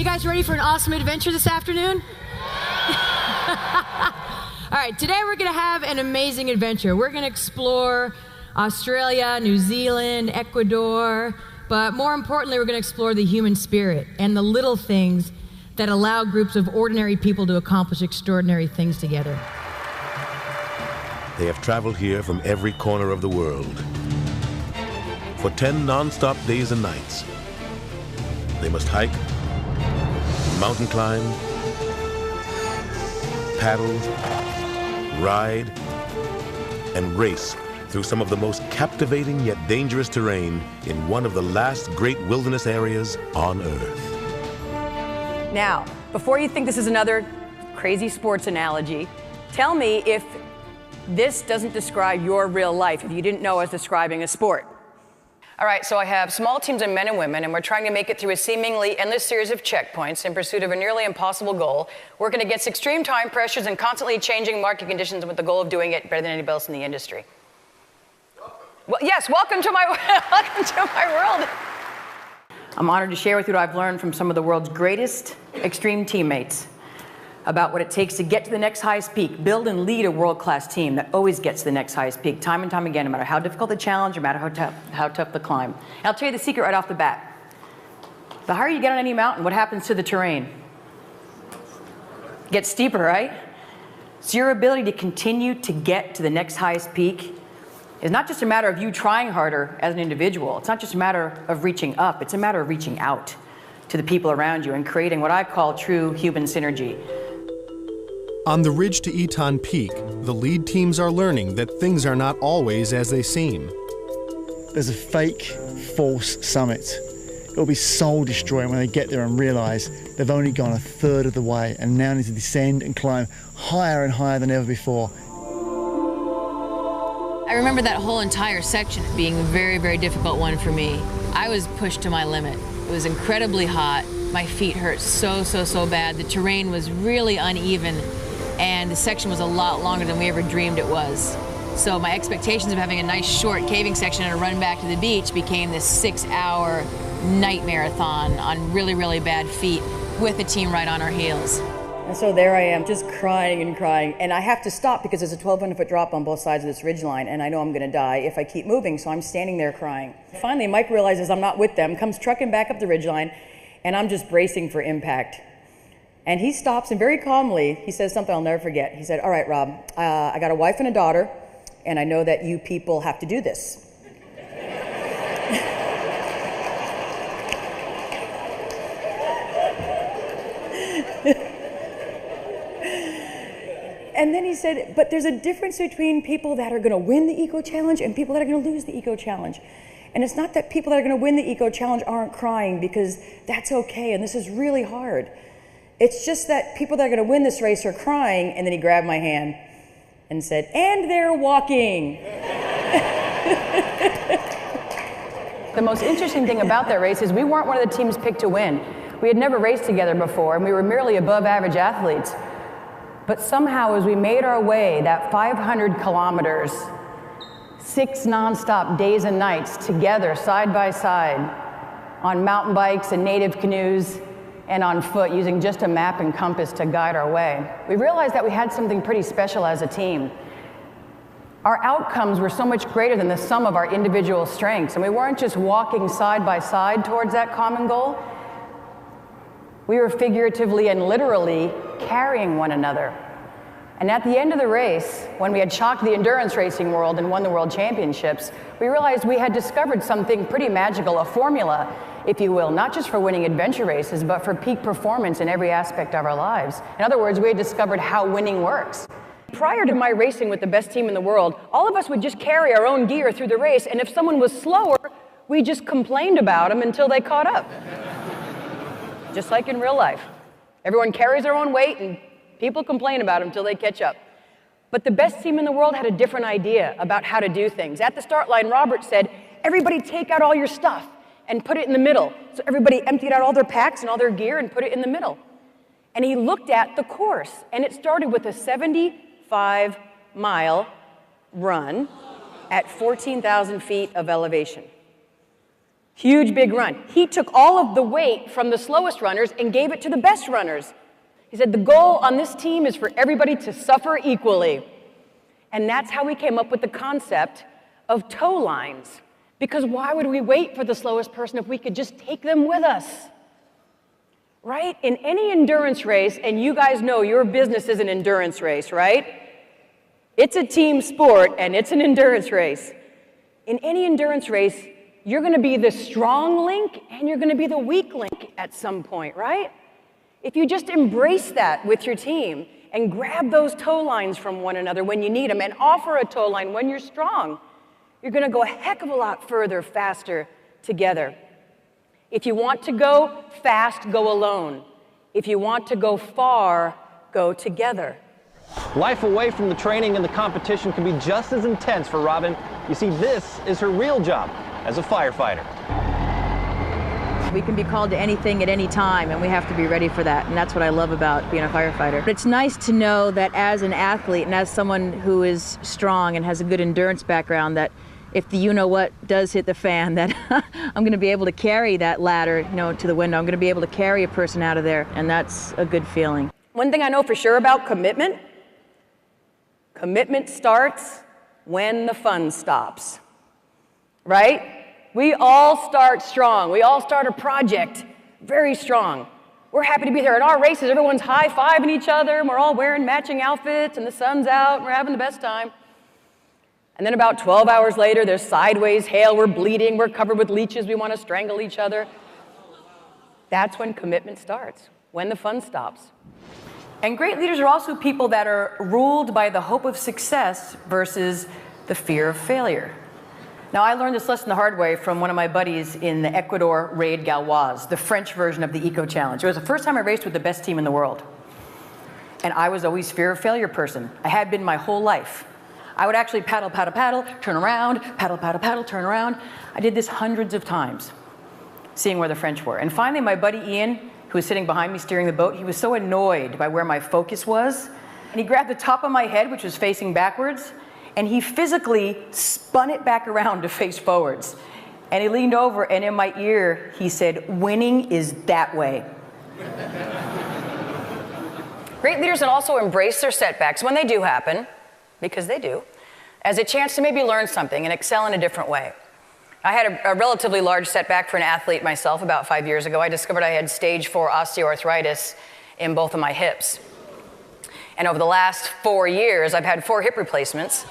you guys ready for an awesome adventure this afternoon? All right, today we're going to have an amazing adventure. We're going to explore Australia, New Zealand, Ecuador, but more importantly, we're going to explore the human spirit and the little things that allow groups of ordinary people to accomplish extraordinary things together. They have traveled here from every corner of the world. For 10 non-stop days and nights, they must hike, mountain climb, paddle, ride, and race through some of the most captivating yet dangerous terrain in one of the last great wilderness areas on Earth. Now, before you think this is another crazy sports analogy, tell me if this doesn't describe your real life, if you didn't know I was describing a sport. All right, so I have small teams of men and women, and we're trying to make it through a seemingly endless series of checkpoints in pursuit of a nearly impossible goal, working against extreme time pressures and constantly changing market conditions with the goal of doing it better than anybody else in the industry. Well, yes, welcome to my world. I'm honored to share with you what I've learned from some of the world's greatest extreme teammates about what it takes to get to the next highest peak, build and lead a world-class team that always gets to the next highest peak, time and time again, no matter how difficult the challenge, no matter how tough the climb. And I'll tell you the secret right off the bat. The higher you get on any mountain, what happens to the terrain? It gets steeper, right? So your ability to continue to get to the next highest peak is not just a matter of you trying harder as an individual. It's not just a matter of reaching up. It's a matter of reaching out to the people around you and creating what I call true human synergy. On the ridge to Eton Peak, the lead teams are learning that things are not always as they seem. There's a fake, false summit. It'll be soul destroying when they get there and realise they've only gone a third of the way and now need to descend and climb higher and higher than ever before. I remember that whole entire section being a very, very difficult one for me. I was pushed to my limit. It was incredibly hot. My feet hurt so bad. The terrain was really uneven, and the section was a lot longer than we ever dreamed it was. So my expectations of having a nice short caving section and a run back to the beach became this 6-hour night marathon on really, really bad feet with a team right on our heels. And so there I am, just crying and crying. And I have to stop because there's a 1,200-foot drop on both sides of this ridgeline, and I know I'm going to die if I keep moving, so I'm standing there crying. Finally, Mike realizes I'm not with them, comes trucking back up the ridgeline, and I'm just bracing for impact. And he stops, and very calmly, he says something I'll never forget. He said, "All right, Rob, I got a wife and a daughter, and I know that you people have to do this." And then he said, but there's a difference between people that are going to win the Eco Challenge and people that are going to lose the Eco Challenge. And it's not that people that are going to win the Eco Challenge aren't crying, because that's okay, and this is really hard. It's just that people that are going to win this race are crying. And then he grabbed my hand and said, "And they're walking." The most interesting thing about that race is we weren't one of the teams picked to win. We had never raced together before, and we were merely above average athletes. But somehow, as we made our way that 500 kilometers, 6 nonstop days and nights together, side by side, on mountain bikes and native canoes, and on foot, using just a map and compass to guide our way, we realized that we had something pretty special as a team. Our outcomes were so much greater than the sum of our individual strengths, and we weren't just walking side by side towards that common goal. We were figuratively and literally carrying one another. And at the end of the race, when we had shocked the endurance racing world and won the world championships, we realized we had discovered something pretty magical, a formula, if you will, not just for winning adventure races, but for peak performance in every aspect of our lives. In other words, we had discovered how winning works. Prior to my racing with the best team in the world, all of us would just carry our own gear through the race, and if someone was slower, we just complained about them until they caught up. Just like in real life. Everyone carries their own weight, and people complain about them until they catch up. But the best team in the world had a different idea about how to do things. At the start line, Robert said, "Everybody take out all your stuff and put it in the middle." So everybody emptied out all their packs and all their gear and put it in the middle. And he looked at the course, and it started with a Huge, big run. He took all of the weight from the slowest runners and gave it to the best runners. He said, the goal on this team is for everybody to suffer equally. And that's how we came up with the concept of tow lines. Because why would we wait for the slowest person if we could just take them with us? Right? In any endurance race, and you guys know your business is an endurance race, right? It's a team sport, and it's an endurance race. In any endurance race, you're going to be the strong link, and you're going to be the weak link at some point, right? If you just embrace that with your team and grab those tow lines from one another when you need them and offer a tow line when you're strong, you're going to go a heck of a lot further, faster together. If you want to go fast, go alone. If you want to go far, go together. Life away from the training and the competition can be just as intense for Robyn. You see, this is her real job as a firefighter. We can be called to anything at any time, and we have to be ready for that, and that's what I love about being a firefighter. But it's nice to know that as an athlete and as someone who is strong and has a good endurance background, that if the you-know-what does hit the fan, that I'm going to be able to carry that ladder, to the window. I'm going to be able to carry a person out of there, and that's a good feeling. One thing I know for sure about commitment starts when the fun stops, right? We all start strong. We all start a project very strong. We're happy to be there. At our races, everyone's high-fiving each other, and we're all wearing matching outfits, and the sun's out, and we're having the best time. And then about 12 hours later, there's sideways hail, we're bleeding, we're covered with leeches, we want to strangle each other. That's when commitment starts, when the fun stops. And great leaders are also people that are ruled by the hope of success versus the fear of failure. Now, I learned this lesson the hard way from one of my buddies in the Ecuador Raid Gauloise, the French version of the Eco Challenge. It was the first time I raced with the best team in the world. And I was always fear of failure person. I had been my whole life. I would actually paddle, turn around, paddle, turn around. I did this hundreds of times, seeing where the French were. And finally, my buddy Ian, who was sitting behind me steering the boat, he was so annoyed by where my focus was. And he grabbed the top of my head, which was facing backwards, and he physically spun it back around to face forwards. And he leaned over, and in my ear, he said, "Winning is that way." Great leaders will also embrace their setbacks when they do happen, because they do, as a chance to maybe learn something and excel in a different way. I had a relatively large setback for an athlete myself about 5 years ago. I discovered I had stage 4 osteoarthritis in both of my hips. And over the last 4 years, I've had 4 hip replacements.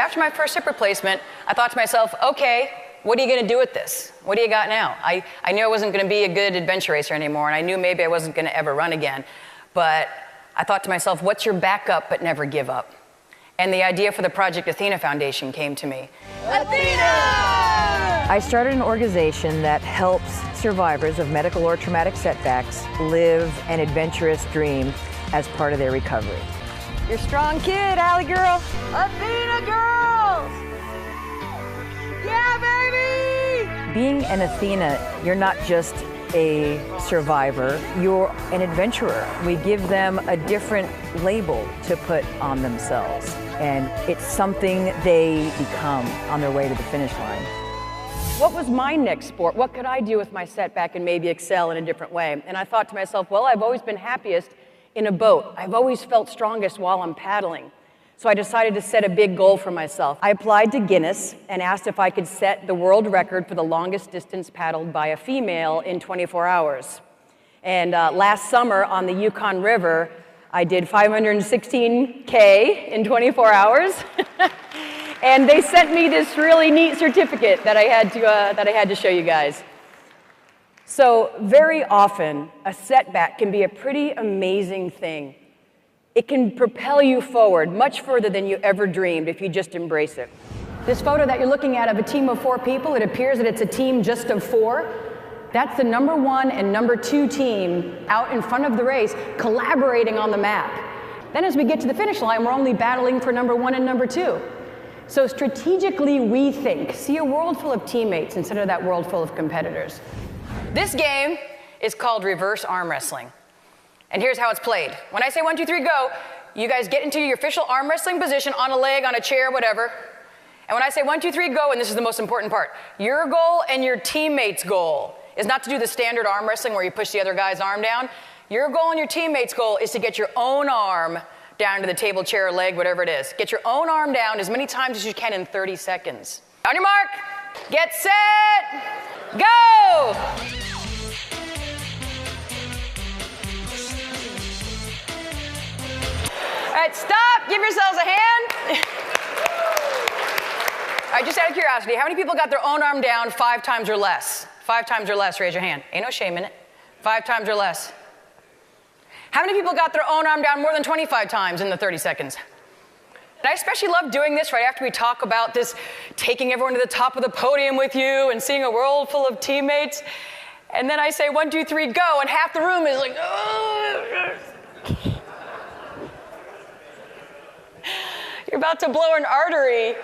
After my first hip replacement, I thought to myself, okay, what are you gonna do with this? What do you got now? I knew I wasn't gonna be a good adventure racer anymore, and I knew maybe I wasn't gonna ever run again. But I thought to myself, what's your backup but never give up? And the idea for the Project Athena Foundation came to me. I started an organization that helps survivors of medical or traumatic setbacks live an adventurous dream as part of their recovery. You're a strong kid, Allie girl. Athena girls! Yeah, baby! Being an Athena, you're not just a survivor, you're an adventurer. We give them a different label to put on themselves, and it's something they become on their way to the finish line. What was my next sport? What could I do with my setback and maybe excel in a different way? And I thought to myself, well, I've always been happiest in a boat. I've always felt strongest while I'm paddling. So I decided to set a big goal for myself. I applied to Guinness and asked if I could set the world record for the longest distance paddled by a female in 24 hours. And last summer on the Yukon River, I did 516K in 24 hours. And they sent me this really neat certificate that I had to show you guys. So very often, a setback can be a pretty amazing thing. It can propel you forward much further than you ever dreamed if you just embrace it. This photo that you're looking at of a team of 4 people, it appears that it's a team just of 4. That's the #1 and #2 team out in front of the race, collaborating on the map. Then as we get to the finish line, we're only battling for #1 and #2. So strategically rethink, see a world full of teammates instead of that world full of competitors. This game is called reverse arm wrestling. And here's how it's played. When I say 1, 2, 3, go, you guys get into your official arm wrestling position on a leg, on a chair, whatever. And when I say 1, 2, 3, go, and this is the most important part, your goal and your teammate's goal is not to do the standard arm wrestling where you push the other guy's arm down. Your goal and your teammate's goal is to get your own arm down to the table, chair, leg, whatever it is. Get your own arm down as many times as you can in 30 seconds. On your mark, get set, go! All right, stop, give yourselves a hand. All right, just out of curiosity, how many people got their own arm down 5 times or less? 5 times or less, raise your hand. Ain't no shame in it. 5 times or less. How many people got their own arm down more than 25 times in the 30 seconds? And I especially love doing this right after we talk about this, taking everyone to the top of the podium with you and seeing a world full of teammates. And then I say 1, 2, 3, go, and half the room is like, oh. You're about to blow an artery,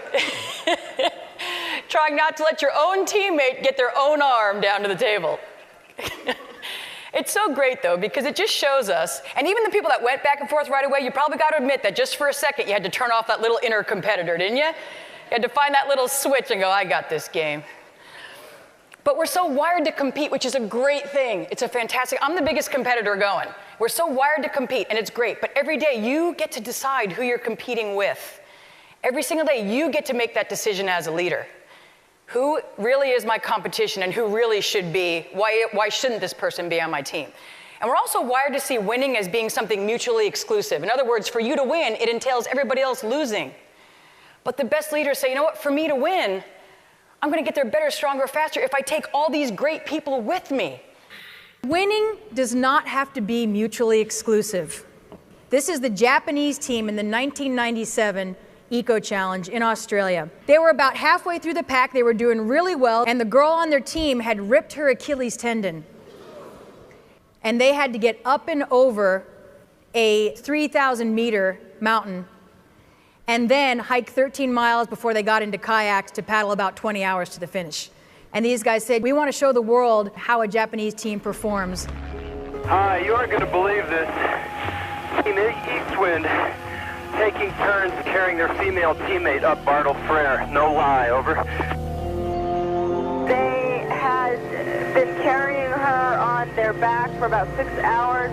trying not to let your own teammate get their own arm down to the table. It's so great, though, because it just shows us, and even the people that went back and forth right away, you probably got to admit that just for a second you had to turn off that little inner competitor, didn't you? You had to find that little switch and go, I got this game. But we're so wired to compete, which is a great thing. It's a fantastic, I'm the biggest competitor going. We're so wired to compete, and it's great. But every day you get to decide who you're competing with. Every single day you get to make that decision as a leader. Who really is my competition and who really should be, why shouldn't this person be on my team? And we're also wired to see winning as being something mutually exclusive. In other words, for you to win, it entails everybody else losing. But the best leaders say, you know what, for me to win, I'm gonna get there better, stronger, faster if I take all these great people with me. Winning does not have to be mutually exclusive. This is the Japanese team in the 1997 Eco Challenge in Australia. They were about halfway through the pack, they were doing really well, and the girl on their team had ripped her Achilles tendon. And they had to get up and over a 3,000-meter mountain and then hike 13 miles before they got into kayaks to paddle about 20 hours to the finish. And these guys said, we want to show the world how a Japanese team performs. Hi, you aren't going to believe this. Team Eastwind taking turns carrying their female teammate up Bartle Frere. No lie, over. They had been carrying her on their back for about 6 hours.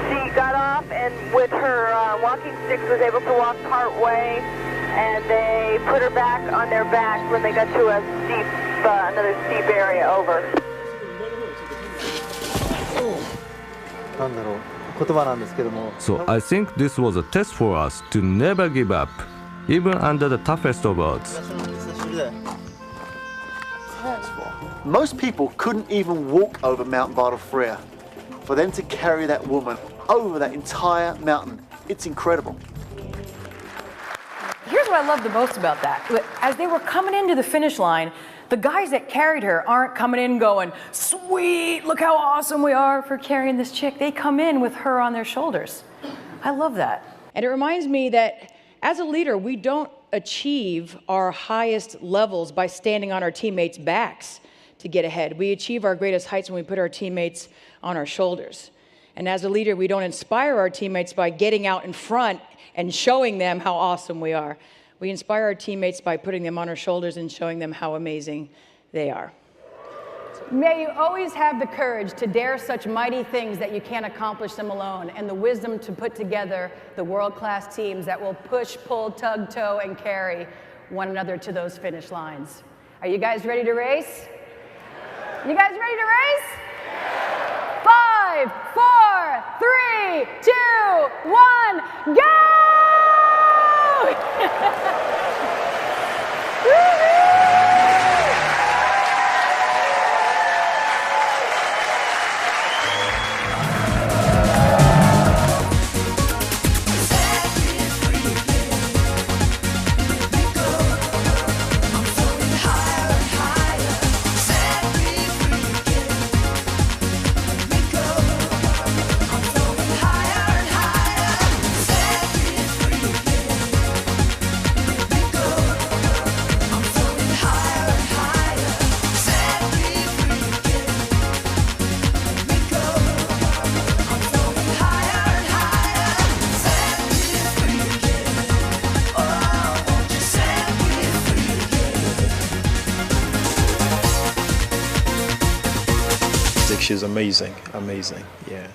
She got off and with her walking sticks was able to walk part way, and they put her back on their back when they got to a steep, another steep area, over. So I think this was a test for us to never give up, even under the toughest of odds. Most people couldn't even walk over Mount Bartle Frere. For them to carry that woman over that entire mountain, it's incredible. Here's what I love the most about that. As they were coming into the finish line, the guys that carried her aren't coming in going, sweet, look how awesome we are for carrying this chick. They come in with her on their shoulders. I love that. And it reminds me that as a leader, we don't achieve our highest levels by standing on our teammates' backs to get ahead. We achieve our greatest heights when we put our teammates on our shoulders. And as a leader, we don't inspire our teammates by getting out in front and showing them how awesome we are. We inspire our teammates by putting them on our shoulders and showing them how amazing they are. May you always have the courage to dare such mighty things that you can't accomplish them alone, and the wisdom to put together the world-class teams that will push, pull, tug, tow, and carry one another to those finish lines. Are you guys ready to race? You guys ready to race? 5, 4, 3, 2, 1, go! she's amazing, amazing, yeah.